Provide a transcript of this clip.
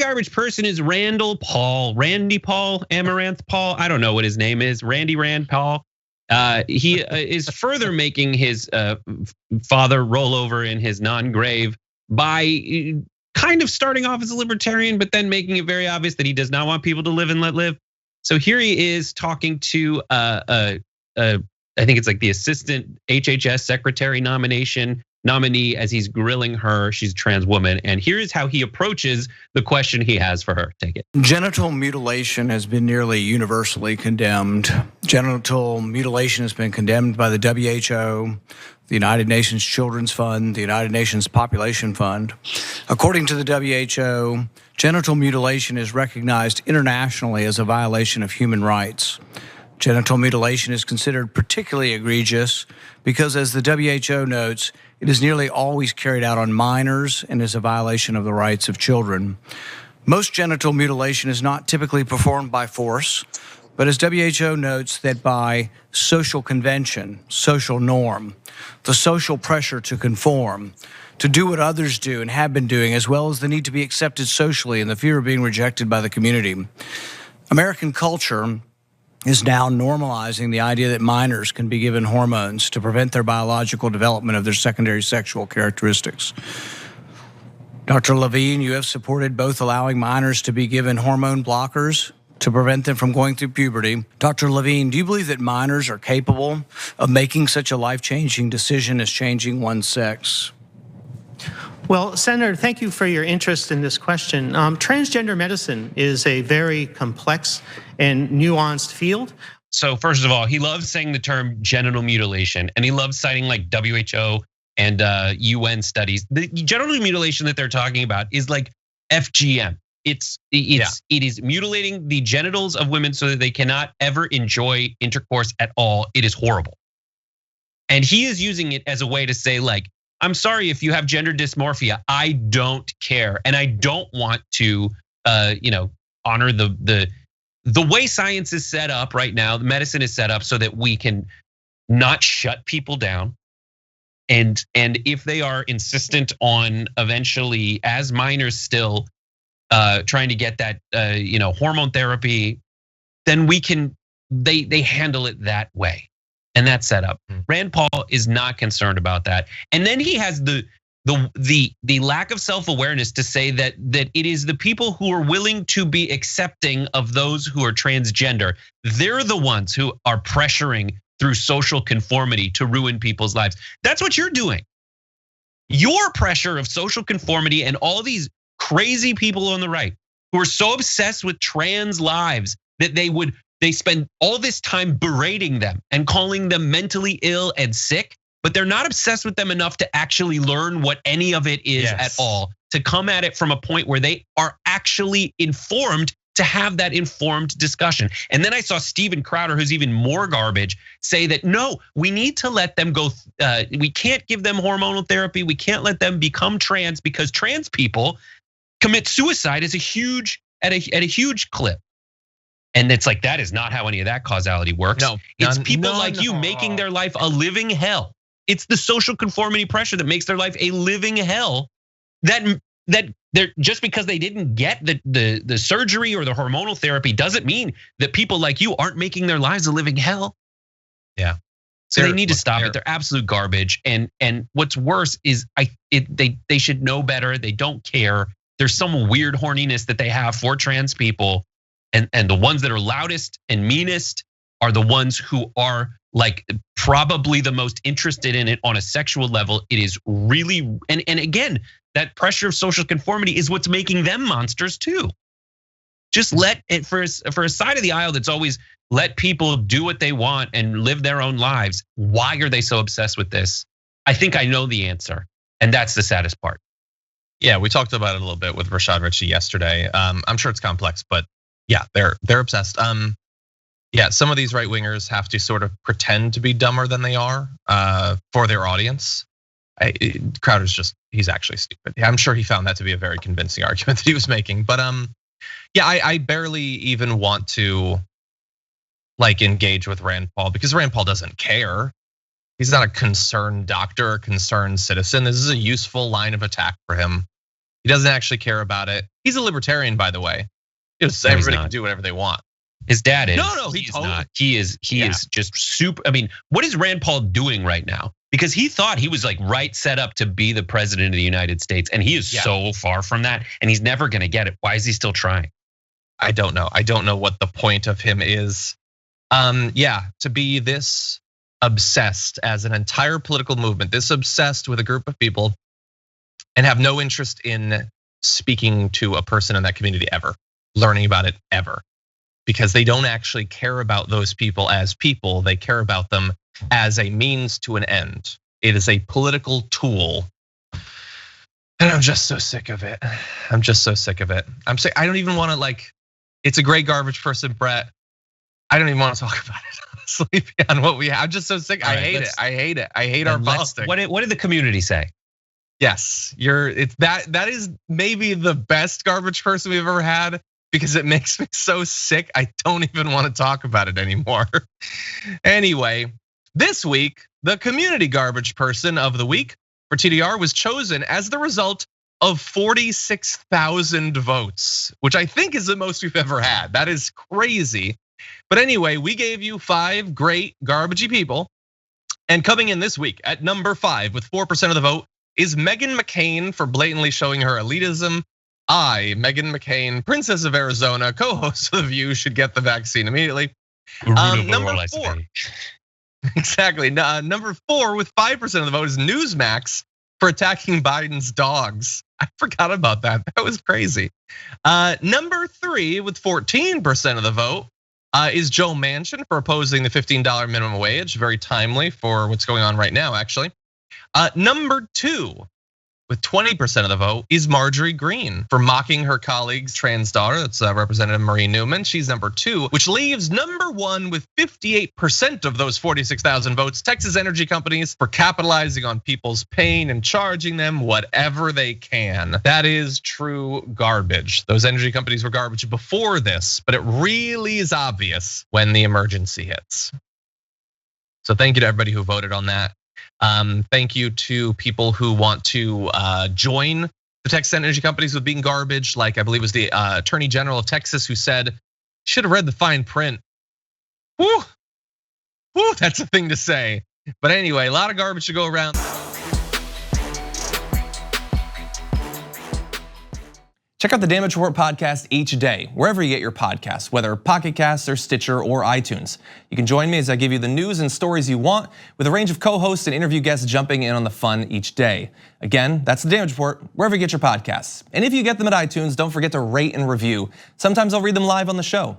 garbage person is Randy Paul, Amaranth Paul. I don't know what his name is. Randy Rand Paul. He is further making his father roll over in his non-grave by kind of starting off as a libertarian, but then making it very obvious that he does not want people to live and let live. So here he is talking to I think it's like the assistant HHS secretary nominee as he's grilling her. She's a trans woman. And here's how he approaches the question he has for her. Take it. Genital mutilation has been nearly universally condemned. Genital mutilation has been condemned by the WHO, the United Nations Children's Fund, the United Nations Population Fund. According to the WHO, genital mutilation is recognized internationally as a violation of human rights. Genital mutilation is considered particularly egregious because, as the WHO notes, it is nearly always carried out on minors and is a violation of the rights of children. Most genital mutilation is not typically performed by force, but as WHO notes, that by social convention, social norm, the social pressure to conform, to do what others do and have been doing, as well as the need to be accepted socially and the fear of being rejected by the community. American culture is now normalizing the idea that minors can be given hormones to prevent their biological development of their secondary sexual characteristics. Dr. Levine, you have supported both allowing minors to be given hormone blockers to prevent them from going through puberty. Dr. Levine, do you believe that minors are capable of making such a life-changing decision as changing one's sex? Well, Senator, thank you for your interest in this question. Transgender medicine is a very complex and nuanced field. So first of all, he loves saying the term genital mutilation, and he loves citing like WHO and UN studies. The genital mutilation that they're talking about is like FGM. It is mutilating the genitals of women so that they cannot ever enjoy intercourse at all. It is horrible. And he is using it as a way to say like, I'm sorry if you have gender dysmorphia. I don't care, and I don't want to, honor the way science is set up right now. The medicine is set up so that we can not shut people down, and if they are insistent on eventually, as minors still, trying to get that hormone therapy, then we can they handle it that way. And that's set up. Rand Paul is not concerned about that. And then he has the lack of self-awareness to say that it is the people who are willing to be accepting of those who are transgender. They're the ones who are pressuring through social conformity to ruin people's lives. That's what you're doing. Your pressure of social conformity and all these crazy people on the right who are so obsessed with trans lives that they spend all this time berating them and calling them mentally ill and sick, but they're not obsessed with them enough to actually learn what any of it is at all, to come at it from a point where they are actually informed to have that informed discussion. And then I saw Steven Crowder, who's even more garbage, say that no, we need to let them go. We can't give them hormonal therapy. We can't let them become trans because trans people commit suicide at a huge clip. And it's like, that is not how any of that causality works. No, it's people like you making their life a living hell. It's the social conformity pressure that makes their life a living hell. That they're just because they didn't get the surgery or the hormonal therapy doesn't mean that people like you aren't making their lives a living hell. Yeah. So they need to stop it. They're absolute garbage. And what's worse is they should know better. They don't care. There's some weird horniness that they have for trans people. And the ones that are loudest and meanest are the ones who are like probably the most interested in it on a sexual level. It is really, and again, that pressure of social conformity is what's making them monsters too. Just let it for a side of the aisle that's always let people do what they want and live their own lives. Why are they so obsessed with this? I think I know the answer, and that's the saddest part. Yeah, we talked about it a little bit with Rashad Ritchie yesterday. I'm sure it's complex, but yeah, they're obsessed. Yeah, some of these right wingers have to sort of pretend to be dumber than they are for their audience. Crowder's he's actually stupid. I'm sure he found that to be a very convincing argument that he was making. But yeah, I barely even want to like engage with Rand Paul because Rand Paul doesn't care. He's not a concerned doctor or concerned citizen. This is a useful line of attack for him. He doesn't actually care about it. He's a libertarian, by the way. Everybody can do whatever they want. His dad is. No, he's totally not. He is just super. I mean, what is Rand Paul doing right now? Because he thought he was like set up to be the president of the United States, and he is so far from that, and he's never gonna get it. Why is he still trying? I don't know. I don't know what the point of him is. To be this obsessed as an entire political movement, this obsessed with a group of people, and have no interest in speaking to a person in that community ever, learning about it ever, because they don't actually care about those people as people. They care about them as a means to an end. It is a political tool. And I'm just so sick of it. I'm just so sick of it. I don't even want to it's a great garbage person, Brett. I don't even want to talk about it, honestly, beyond what we have. I'm just so sick. I hate it. I hate it. I hate our politics. What did the community say? Yes, that is maybe the best garbage person we've ever had, because it makes me so sick. I don't even want to talk about it anymore. Anyway, this week, the community garbage person of the week for TDR was chosen as the result of 46,000 votes, which I think is the most we've ever had. That is crazy. But anyway, we gave you 5 great garbagey people. And coming in this week at number 5 with 4% of the vote is Meghan McCain for blatantly showing her elitism. I, Meghan McCain, Princess of Arizona, co-host of The View, should get the vaccine immediately. Number 4. Exactly. Number 4 with 5% of the vote is Newsmax for attacking Biden's dogs. I forgot about that. That was crazy. Number 3 with 14% of the vote is Joe Manchin for opposing the $15 minimum wage. Very timely for what's going on right now, actually. Number 2 with 20% of the vote is Marjorie Greene for mocking her colleague's trans daughter. That's Representative Marie Newman. She's number 2, which leaves number 1 with 58% of those 46,000 votes, Texas energy companies for capitalizing on people's pain and charging them whatever they can. That is true garbage. Those energy companies were garbage before this, but it really is obvious when the emergency hits. So thank you to everybody who voted on that. Thank you to people who want to join the Texas energy companies with being garbage, like I believe it was the Attorney General of Texas who said, should have read the fine print. Woo, that's a thing to say. But anyway, a lot of garbage to go around. Check out the Damage Report podcast each day, wherever you get your podcasts, whether Pocket Casts or Stitcher or iTunes. You can join me as I give you the news and stories you want, with a range of co-hosts and interview guests jumping in on the fun each day. Again, that's the Damage Report, wherever you get your podcasts. And if you get them at iTunes, don't forget to rate and review. Sometimes I'll read them live on the show.